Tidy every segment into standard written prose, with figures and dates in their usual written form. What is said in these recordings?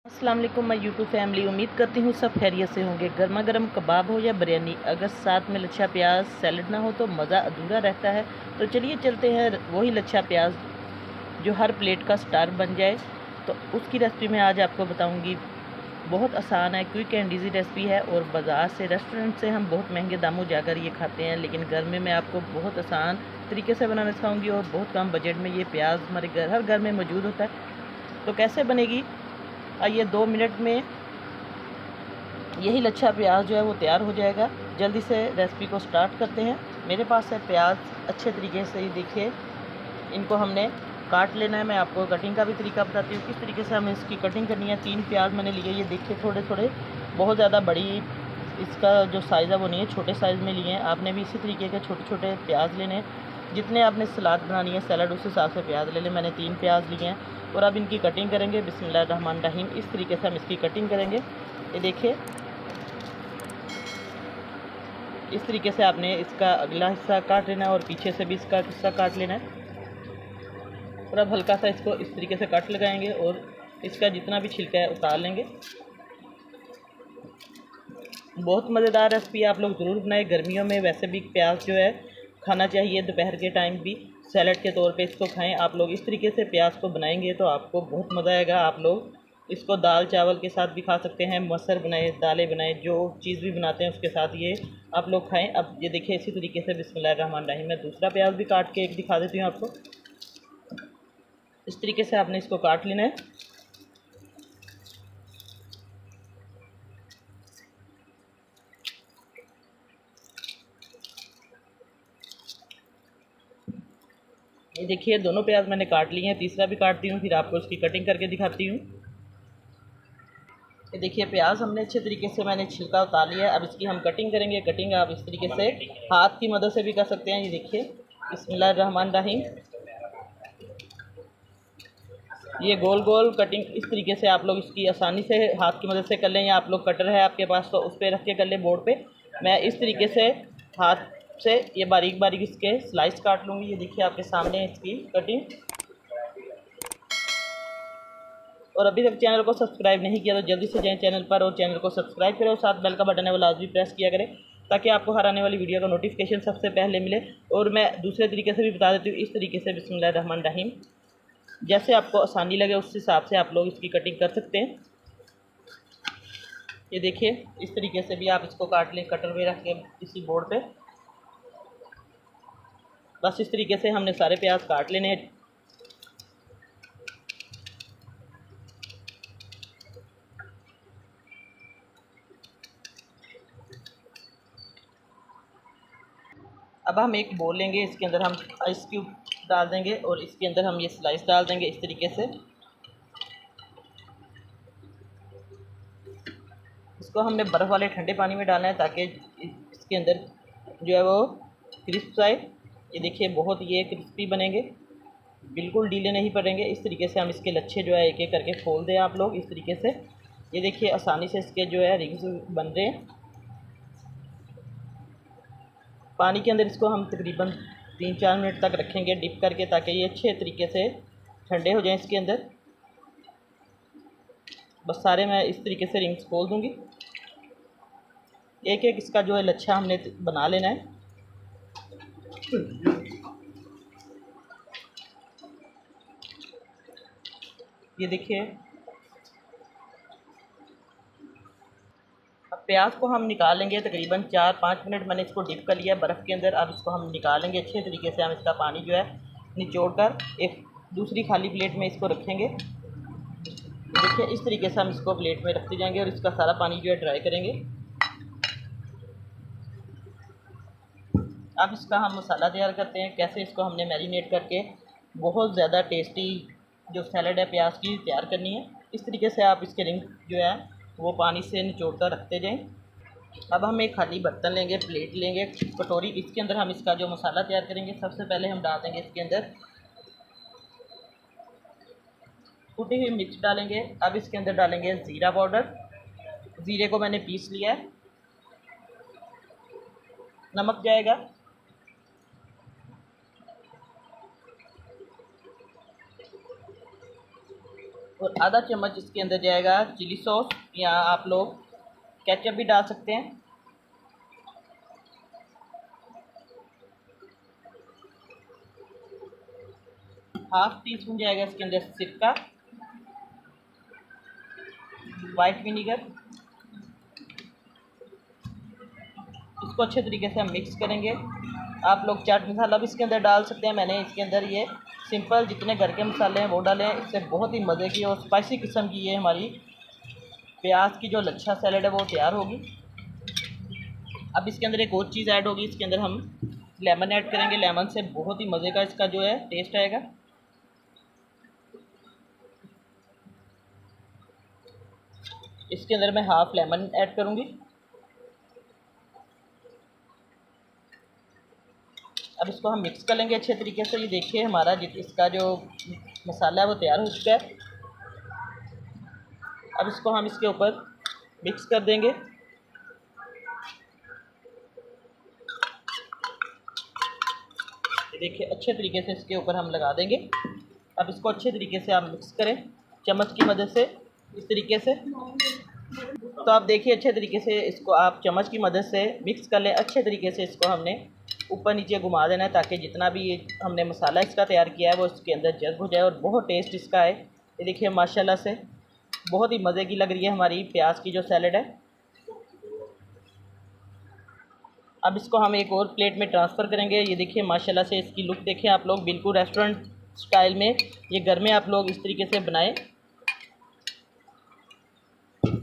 अस्सलाम वालेकुम my YouTube family. उम्मीद करती हूँ सब खैरियत से होंगे। गर्मा गर्म कबाब हो या बिरयानी, अगर साथ में लच्छा प्याज सैलड ना हो तो मज़ा अधूरा रहता है। तो चलिए चलते हैं वही लच्छा प्याज जो हर प्लेट का स्टार बन जाए। तो उसकी रेसिपी मैं आज आपको बताऊँगी। बहुत आसान है, क्विक एंड ईजी रेसिपी है। और बाज़ार से, रेस्टोरेंट से हम बहुत महंगे दामों जाकर ये खाते हैं, लेकिन घर में मैं आपको बहुत आसान तरीके से बनाना सिखाऊँगी और बहुत कम बजट में। ये प्याज हमारे हर घर में मौजूद होता है। तो कैसे बनेगी, आइए 2 मिनट में यही लच्छा प्याज जो है वो तैयार हो जाएगा। जल्दी से रेसिपी को स्टार्ट करते हैं। मेरे पास है प्याज, अच्छे तरीके से ही देखिए इनको हमने काट लेना है। मैं आपको कटिंग का भी तरीका बताती हूँ किस तरीके से हमें इसकी कटिंग करनी है। 3 प्याज मैंने लिए, ये देखिए थोड़े थोड़े, बहुत ज़्यादा बड़ी इसका जो साइज़ है वो नहीं है, छोटे साइज़ में लिए हैं। आपने भी इसी तरीके के छोटे छोटे प्याज लेने हैं। जितने आपने सलाद बनानी है, सैलड, उस हिसाब से प्याज ले लें। मैंने 3 प्याज लिए हैं और अब इनकी कटिंग करेंगे। बिस्मिल्लाहिर्रहमानिर्रहीम। इस तरीके से हम इसकी कटिंग करेंगे। ये देखिए इस तरीके से आपने इसका अगला हिस्सा काट लेना है और पीछे से भी इसका हिस्सा काट लेना है। और अब हल्का सा इसको इस तरीके से कट लगाएंगे और इसका जितना भी छिलका है उतार लेंगे। बहुत मज़ेदार रेसिपी, आप लोग ज़रूर बनाएं। गर्मियों में वैसे भी प्याज जो है खाना चाहिए, दोपहर के टाइम भी सैलड के तौर पे इसको खाएं। आप लोग इस तरीके से प्याज को बनाएंगे तो आपको बहुत मज़ा आएगा। आप लोग इसको दाल चावल के साथ भी खा सकते हैं, मसर बनाए, दालें बनाए, जो चीज़ भी बनाते हैं उसके साथ ये आप लोग खाएं। अब ये देखिए इसी तरीके से बिस्मिल्लाहिर्रहमानिर्रहीम। मैं दूसरा प्याज भी काट के एक दिखा देती हूँ आपको। इस तरीके से आपने इसको काट लेना है। ये देखिए दोनों प्याज मैंने काट लिए हैं, तीसरा भी काटती हूँ, फिर आपको इसकी कटिंग करके दिखाती हूँ। ये देखिए प्याज हमने अच्छे तरीके से, मैंने छिलका उतार लिया है। अब इसकी हम कटिंग करेंगे। कटिंग आप इस तरीके से हाथ की मदद से भी कर सकते हैं। ये देखिए बिस्मिल्लाहिर्रहमानिर्रहीम। ये गोल गोल कटिंग इस तरीके से आप लोग इसकी आसानी से हाथ की मदद से कर लें, या आप लोग कटर है आपके पास तो उस पर रख के कर लें बोर्ड पे। मैं इस तरीके से हाथ से ये बारीक बारीक इसके स्लाइस काट लूँगी। ये देखिए आपके सामने इसकी कटिंग। और अभी तक चैनल को सब्सक्राइब नहीं किया तो जल्दी से जाएं चैनल पर और चैनल को सब्सक्राइब करें और साथ बेल का बटन है वो लाजमी प्रेस किया करें, ताकि आपको हर आने वाली वीडियो का नोटिफिकेशन सबसे पहले मिले। और मैं दूसरे तरीके से भी बता देती हूँ। इस तरीके से बिस्मिल्लाहिर्रहमानिर्रहीम, जैसे आपको आसानी लगे उस हिसाब से आप लोग इसकी कटिंग कर सकते हैं। ये देखिए इस तरीके से भी आप इसको काट लें, कटर में रख के इसी बोर्ड पे। बस इस तरीके से हमने सारे प्याज काट लेने हैं। अब हम एक बोल लेंगे, इसके अंदर हम आइस क्यूब डाल देंगे और इसके अंदर हम ये स्लाइस डाल देंगे इस तरीके से। इसको हमने बर्फ़ वाले ठंडे पानी में डालना है ताकि इसके अंदर जो है वो क्रिस्प आए। ये देखिए बहुत ये क्रिस्पी बनेंगे, बिल्कुल ढीले नहीं पड़ेंगे। इस तरीके से हम इसके लच्छे जो है एक एक करके खोल दें आप लोग इस तरीके से। ये देखिए आसानी से इसके जो है रिंग्स बन रहे हैं। पानी के अंदर इसको हम तकरीबन 3-4 मिनट तक रखेंगे डिप करके, ताकि ये अच्छे तरीके से ठंडे हो जाएं इसके अंदर। बस सारे मैं इस तरीके से रिंग्स खोल दूँगी। एक एक इसका जो है लच्छा हमने बना लेना है। ये देखिए अब प्याज को हम निकालेंगे। तकरीबन 4-5 मिनट मैंने इसको डिप कर लिया बर्फ़ के अंदर। अब इसको हम निकालेंगे अच्छे तरीके से। हम इसका पानी जो है निचोड़ कर एक दूसरी खाली प्लेट में इसको रखेंगे। देखिए इस तरीके से हम इसको प्लेट में रखते जाएंगे और इसका सारा पानी जो है ड्राई करेंगे। अब इसका हम मसाला तैयार करते हैं। कैसे इसको हमने मैरिनेट करके बहुत ज़्यादा टेस्टी जो सैलड है प्याज की तैयार करनी है। इस तरीके से आप इसके रिंग जो है वो पानी से निचोड़ कर रखते जाएं। अब हम एक खाली बर्तन लेंगे, प्लेट लेंगे, कटोरी। इसके अंदर हम इसका जो मसाला तैयार करेंगे, सबसे पहले हम डाल देंगे इसके अंदर कुटी हुई मिर्च डालेंगे। अब इसके अंदर डालेंगे ज़ीरा पाउडर, ज़ीरे को मैंने पीस लिया है। नमक जाएगा, और आधा चम्मच इसके अंदर जाएगा चिली सॉस, या आप लोग केचप भी डाल सकते हैं। हाफ टी स्पून जाएगा इसके अंदर सिरका, वाइट विनीगर। इसको अच्छे तरीके से हम मिक्स करेंगे। आप लोग चाट मसाला भी इसके अंदर डाल सकते हैं। मैंने इसके अंदर ये सिंपल जितने घर के मसाले हैं वो डाले हैं। इससे बहुत ही मज़े की और स्पाइसी किस्म की ये हमारी प्याज की जो लच्छा सैलेड है वो तैयार होगी। अब इसके अंदर एक और चीज़ ऐड होगी, इसके अंदर हम लेमन ऐड करेंगे। लेमन से बहुत ही मज़े का इसका जो है टेस्ट आएगा। इसके अंदर मैं हाफ लेमन ऐड करूँगी। अब इसको हम मिक्स कर लेंगे अच्छे तरीके से। ये देखिए हमारा इसका जो मसाला है वो तैयार हो चुका है। अब इसको हम इसके ऊपर मिक्स कर देंगे। ये देखिए अच्छे तरीके से इसके ऊपर हम लगा देंगे। अब इसको अच्छे तरीके से आप मिक्स करें चम्मच की मदद से, इस तरीके से। तो आप देखिए अच्छे तरीके से इसको आप चम्मच की मदद से मिक्स कर लें। अच्छे तरीके से इसको हमने ऊपर नीचे घुमा देना है ताकि जितना भी ये हमने मसाला इसका तैयार किया है वो इसके अंदर जज़्ब हो जाए और बहुत टेस्ट इसका है। ये देखिए माशाल्लाह से बहुत ही मज़े की लग रही है हमारी प्याज की जो सैलेड है। अब इसको हम एक और प्लेट में ट्रांसफ़र करेंगे। ये देखिए माशाल्लाह से इसकी लुक देखें आप लोग, बिल्कुल रेस्टोरेंट स्टाइल में। ये घर में आप लोग इस तरीके से बनाएं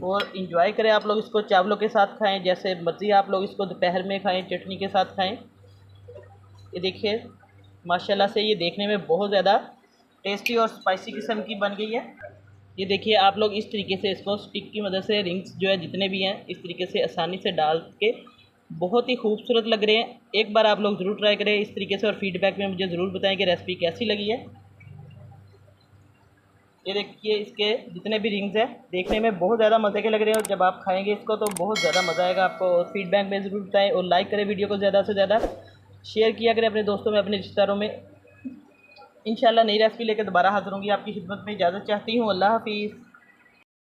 और इंजॉय करें। आप लोग इसको चावलों के साथ खाएं, जैसे मर्ज़ी आप लोग इसको दोपहर में खाएं, चटनी के साथ खाएं। ये देखिए माशाल्लाह से ये देखने में बहुत ज़्यादा टेस्टी और स्पाइसी किस्म की बन गई है। ये देखिए आप लोग इस तरीके से इसको स्टिक की मदद से रिंग्स जो है जितने भी हैं इस तरीके से आसानी से डाल के बहुत ही खूबसूरत लग रहे हैं। एक बार आप लोग ज़रूर ट्राई करें इस तरीके से और फीडबैक में मुझे ज़रूर बताएं कि रेसिपी कैसी लगी है। ये देखिए इसके जितने भी रिंग्स हैं देखने में बहुत ज़्यादा मज़े के लग रहे हैं और जब आप खाएंगे इसको तो बहुत ज़्यादा मज़ा आएगा आपको। और फीडबैक में ज़रूर बताएं और लाइक करें वीडियो को, ज़्यादा से ज़्यादा शेयर किया करें अपने दोस्तों में, अपने रिश्तेदारों में। इंशाल्लाह नई रेसिपी लेकर दोबारा हाज़िर होंगी। आपकी खिदमत में इजाज़त चाहती हूँ। अल्लाह हाफिज़।